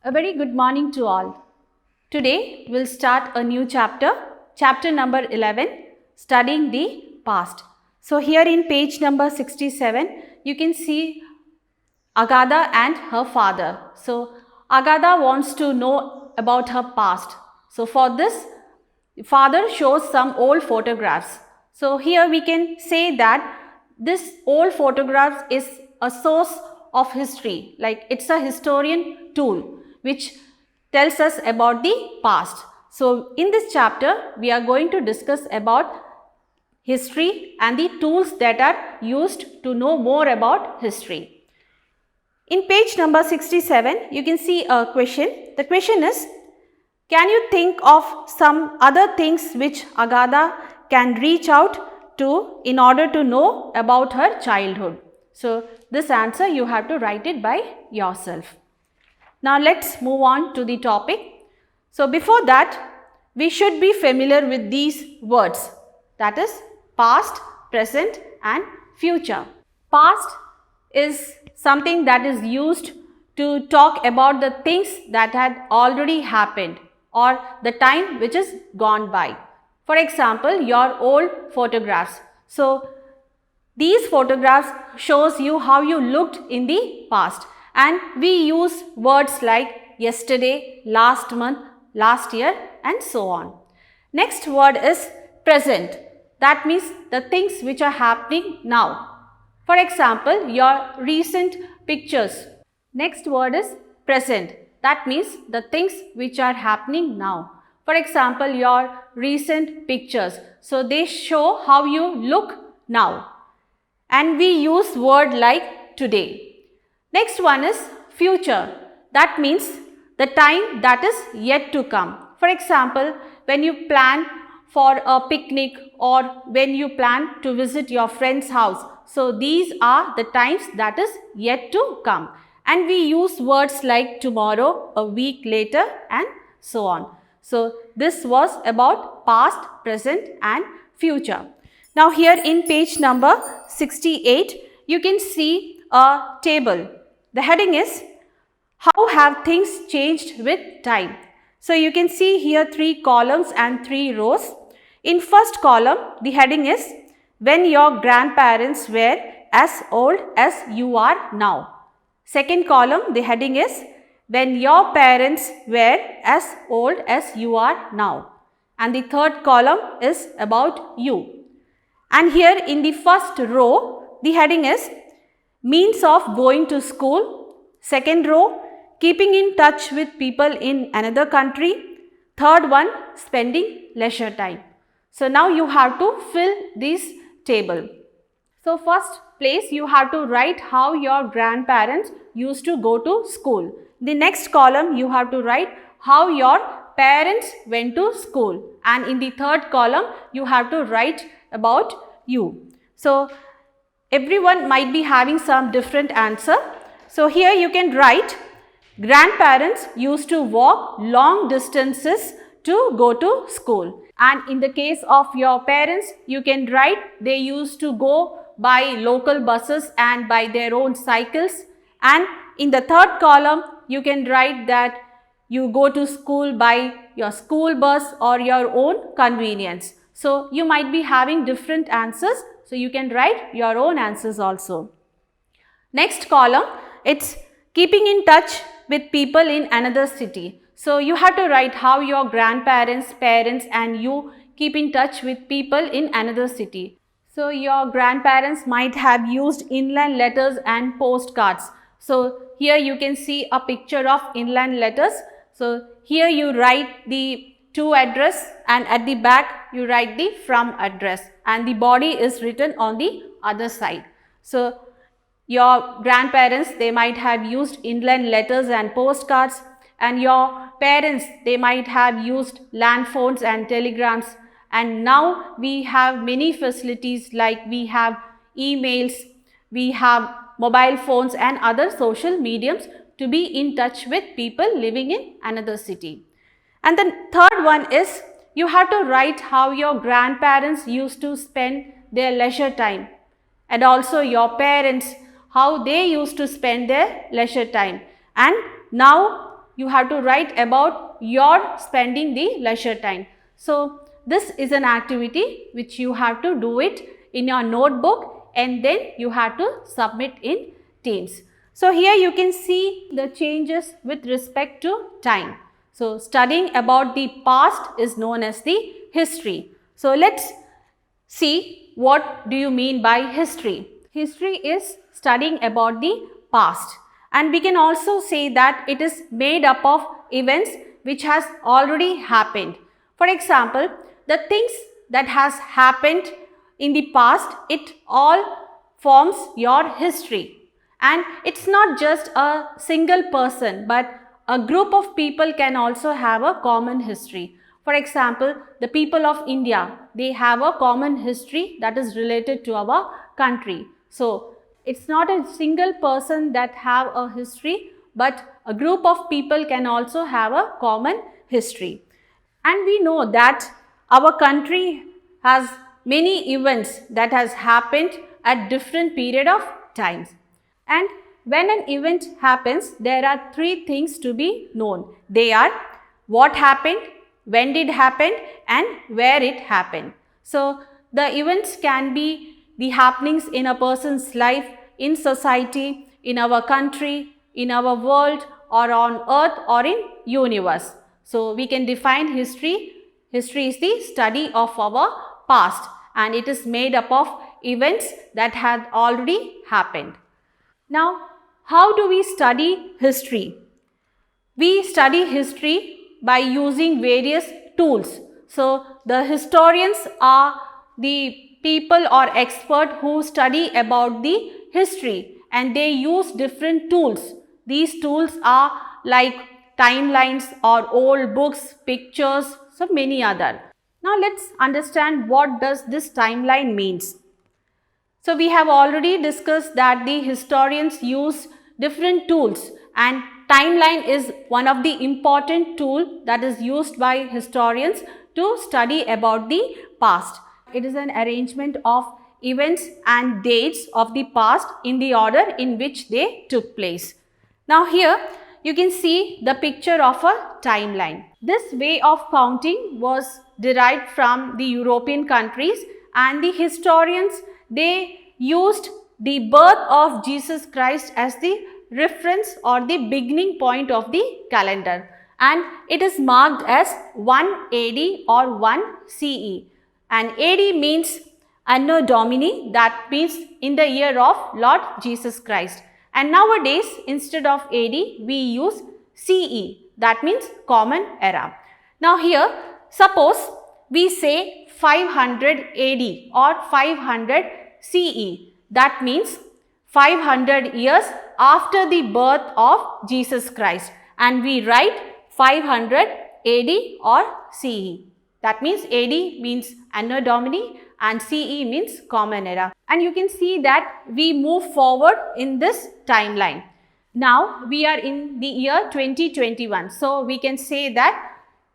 A very good morning to all. Today we'll start a new chapter, chapter number 11, studying the past. So here in page number 67, you can see Agatha and her father. So Agatha wants to know about her past. So for this, father shows some old photographs. So here we can say that this old photographs is a source of history, like it's a historian tool which tells us about the past. So in this chapter we are going to discuss about history and the tools that are used to know more about history. In page number 67, you can see a question. The question is, can you think of some other things which Agatha can reach out to in order to know about her childhood? So this answer you have to write it by yourself. Now let's move on to the topic. So before that, we should be familiar with these words, that is past, present and future. Past is something that is used to talk about the things that had already happened or the time which is gone by. For example, your old photographs. So these photographs shows you how you looked in the past, and we use words like yesterday, last month, last year and so on. Next word is present. That means the things which are happening now. For example, your recent pictures. Next word is present. That means the things which are happening now. For example, your recent pictures. So they show how you look now. And we use word like today. Next one is future. That means the time that is yet to come. For example, when you plan for a picnic or when you plan to visit your friend's house. So these are the times that is yet to come. And we use words like tomorrow, a week later and so on. So this was about past, present and future. Now here in page number 68, you can see a table. The heading is, how have things changed with time? So you can see here 3 columns and 3 rows. In first column, the heading is, when your grandparents were as old as you are now. Second column, the heading is, when your parents were as old as you are now. And the third column is about you. And here in the first row, the heading is, means of going to school. Second row, keeping in touch with people in another country. Third one, spending leisure time. So now you have to fill this table. So first place you have to write how your grandparents used to go to school. The next column you have to write how your parents went to school. And in the third column you have to write about you. So everyone might be having some different answer. So here you can write, grandparents used to walk long distances to go to school. And in the case of your parents, you can write they used to go by local buses and by their own cycles. And in the third column, you can write that you go to school by your school bus or your own convenience. So you might be having different answers. So you can write your own answers also. Next column, it's keeping in touch with people in another city. So you have to write how your grandparents, parents and you keep in touch with people in another city. So your grandparents might have used inland letters and postcards. So here you can see a picture of inland letters. So here you write the to address and at the back you write the from address and the body is written on the other side. So your grandparents, they might have used inland letters and postcards, and your parents, they might have used land phones and telegrams. And now we have many facilities like we have emails, we have mobile phones and other social mediums to be in touch with people living in another city. And the third one is, you have to write how your grandparents used to spend their leisure time, and also your parents, how they used to spend their leisure time. And now you have to write about your spending the leisure time. So this is an activity which you have to do it in your notebook, and then you have to submit in teams. So here you can see the changes with respect to time. So studying about the past is known as the history. So let's see what do you mean by history. History is studying about the past, and we can also say that it is made up of events which has already happened. For example, the things that has happened in the past, it all forms your history. And it's not just a single person, but a group of people can also have a common history. For example, the people of India, they have a common history that is related to our country. So it's not a single person that have a history, but a group of people can also have a common history. And we know that our country has many events that has happened at different period of times. And when an event happens, there are three things to be known. They are what happened, when did it happen, and where it happened. So the events can be the happenings in a person's life, in society, in our country, in our world, or on earth, or in universe. So we can define history. History is the study of our past, and it is made up of events that had already happened. Now, how do we study history? We study history by using various tools. So the historians are the people or expert who study about the history, and they use different tools. These tools are like timelines or old books, pictures, so many other. Now let's understand what does this timeline means. So we have already discussed that the historians use different tools, and timeline is one of the important tool that is used by historians to study about the past. It is an arrangement of events and dates of the past in the order in which they took place. Now here you can see the picture of a timeline. This way of counting was derived from the European countries, and the historians, they used the birth of Jesus Christ as the reference or the beginning point of the calendar, and it is marked as 1 AD or 1 CE, and AD means Anno Domini, that means in the year of Lord Jesus Christ, and nowadays instead of AD we use CE, that means Common Era. Now here suppose we say 500 AD or 500 CE, that means 500 years after the birth of Jesus Christ, and we write 500 AD or CE. That means AD means Anno Domini and CE means Common Era. And you can see that we move forward in this timeline. Now we are in the year 2021. So we can say that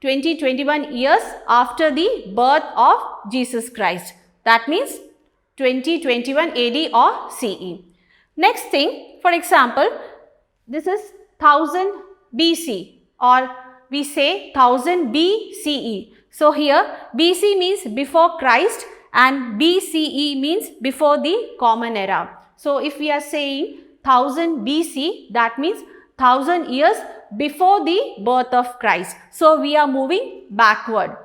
2021 years after the birth of Jesus Christ. That means 2021 AD or CE. Next thing, for example, this is 1000 BC, or we say 1000 BCE. So here BC means before Christ and BCE means before the Common Era. So if we are saying 1000 BC, that means 1000 years before the birth of Christ. So we are moving backward.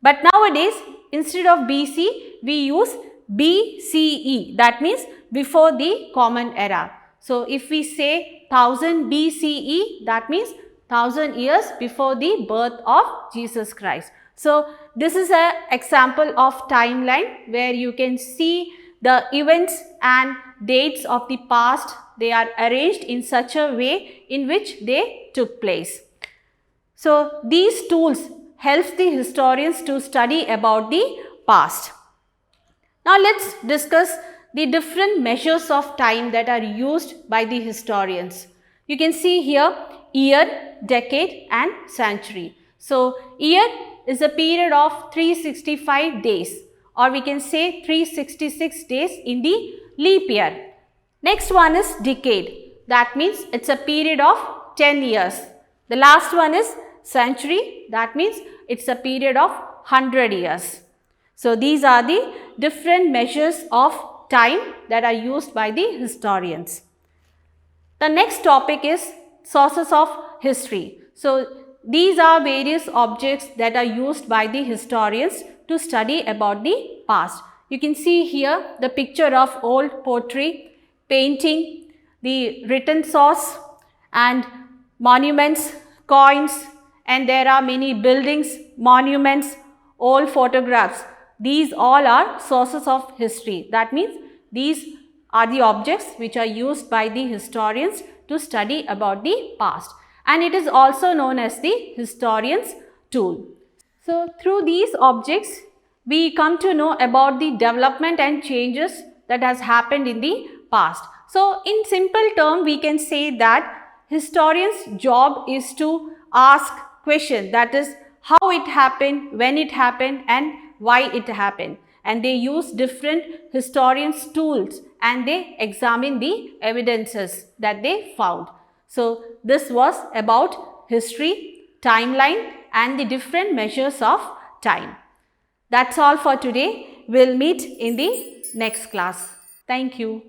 But nowadays instead of BC we use BCE, that means before the Common Era. So if we say 1000 BCE, that means 1000 years before the birth of Jesus Christ. So this is an example of timeline where you can see the events and dates of the past. They are arranged in such a way in which they took place. So these tools helps the historians to study about the past. Now let's discuss the different measures of time that are used by the historians. You can see here year, decade and century. So year is a period of 365 days, or we can say 366 days in the leap year. Next one is decade. That means it's a period of 10 years. The last one is century, that means it's a period of 100 years. So these are the different measures of time that are used by the historians. The next topic is sources of history. So these are various objects that are used by the historians to study about the past. You can see here the picture of old pottery, painting, the written source and monuments, coins, and there are many buildings, monuments, old photographs. These all are sources of history. That means these are the objects which are used by the historians to study about the past, and it is also known as the historian's tool. So through these objects we come to know about the development and changes that has happened in the past. So in simple term we can say that historian's job is to ask questions, that is how it happened, when it happened and why it happened, and they use different historians' tools and they examine the evidences that they found. So this was about history, timeline and the different measures of time. That's all for today. We'll meet in the next class. Thank you.